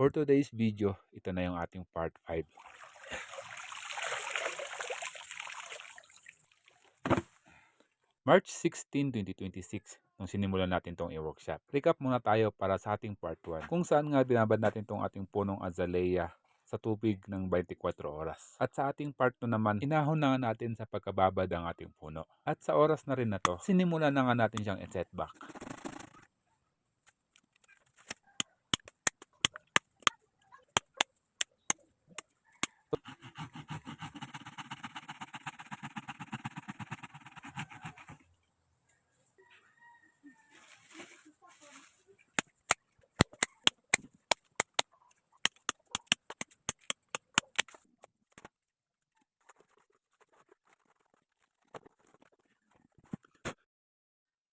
For today's video, ito na yung ating part 5. March 16, 2026, nung sinimulan natin tong i-workshop. Recap muna tayo para sa ating part 1, kung saan nga binabad natin tong ating punong azalea sa tubig ng 24 oras. At sa ating part 2 naman, inahon na nga natin sa pagkababad ang ating puno. At sa oras na rin na to, sinimulan na nga natin siyang i-setback.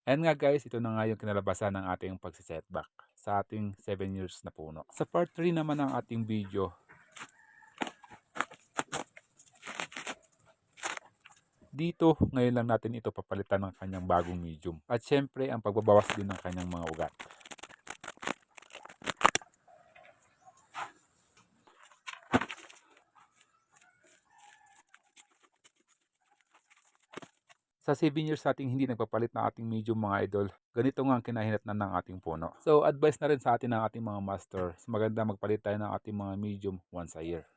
Ayan nga guys, ito na nga yung kinalabasan ng ating pagsisetback sa ating 7 years na puno. Sa part 3 naman ng ating video, dito ngayon lang natin ito papalitan ng kanyang bagong medium. At syempre ang pagbabawas din ng kanyang mga ugat. Sa 7 years nating hindi nagpapalit ng ating medium mga idol, ganito nga ang kinahinatnan ng ating puno. So advice na rin sa atin ng ating mga master, maganda magpalit tayo ng ating mga medium once a year.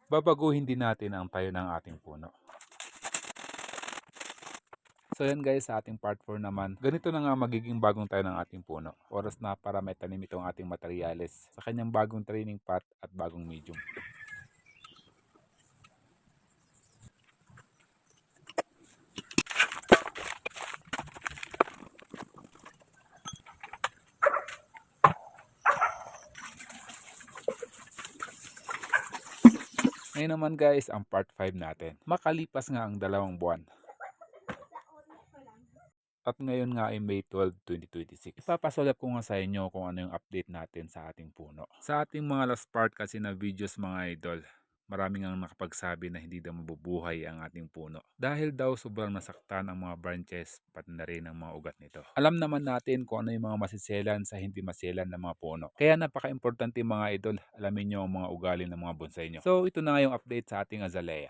Babaguhin din natin ang tayo ng ating puno. So yan guys, sa ating part 4 naman, ganito na nga magiging bagong tayo ng ating puno. Oras na para may tanim itong ating materyales sa kanyang bagong training pot at bagong medium. Ngayon naman guys, ang part 5 natin. Makalipas nga ang 2 buwan. At ngayon nga ay May 12, 2026. Ipapasulap ko nga sa inyo kung ano yung update natin sa ating puno. Sa ating mga last part kasi na videos mga idol, maraming ang nakapagsabi na hindi daw mabubuhay ang ating puno. Dahil daw sobrang nasaktan ang mga branches pati na rin ang mga ugat nito. Alam naman natin kung ano yung mga masiselan sa hindi maselan ng mga puno. Kaya napaka-importante mga idol, alamin nyo ang mga ugali ng mga bonsai nyo. So ito na nga yung update sa ating azalea.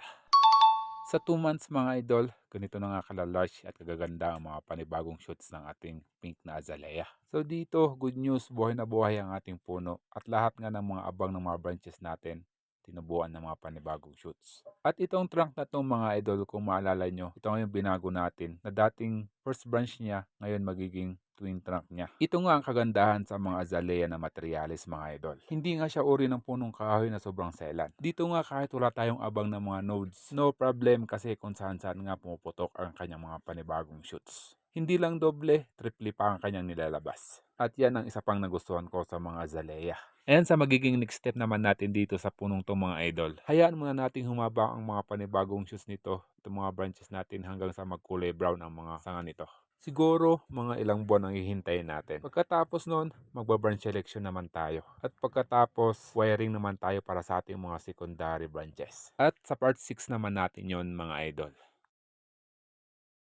Sa 2 months mga idol, ganito na nga kalalarge at kagaganda ang mga panibagong shoots ng ating pink na azalea. So dito, good news, buhay na buhay ang ating puno at lahat nga ng mga abang ng mga branches natin, tinubuan ng mga panibagong shoots. At itong trunk na itong mga idol, kung maalala nyo, ito nga yung binago natin na dating first branch niya, ngayon magiging twin trunk niya. Ito nga ang kagandahan sa mga azalea na materyales mga idol. Hindi nga siya uri ng punong kahoy na sobrang selan. Dito nga kahit wala tayong abang ng mga nodes, no problem kasi kung saan saan nga pumuputok ang kanyang mga panibagong shoots. Hindi lang doble, triple pa ang kanyang nilalabas. At yan ang isa pang nagustuhan ko sa mga azalea. Ayan sa magiging next step naman natin dito sa punong to mga idol. Hayaan muna nating humaba ang mga panibagong shoots nito, itong mga branches natin hanggang sa magkulay brown ang mga sanga nito. Siguro mga ilang buwan ang hihintayin natin. Pagkatapos nun, magba-branch selection naman tayo. At pagkatapos, wiring naman tayo para sa ating mga secondary branches. At sa part 6 naman natin yon mga idol.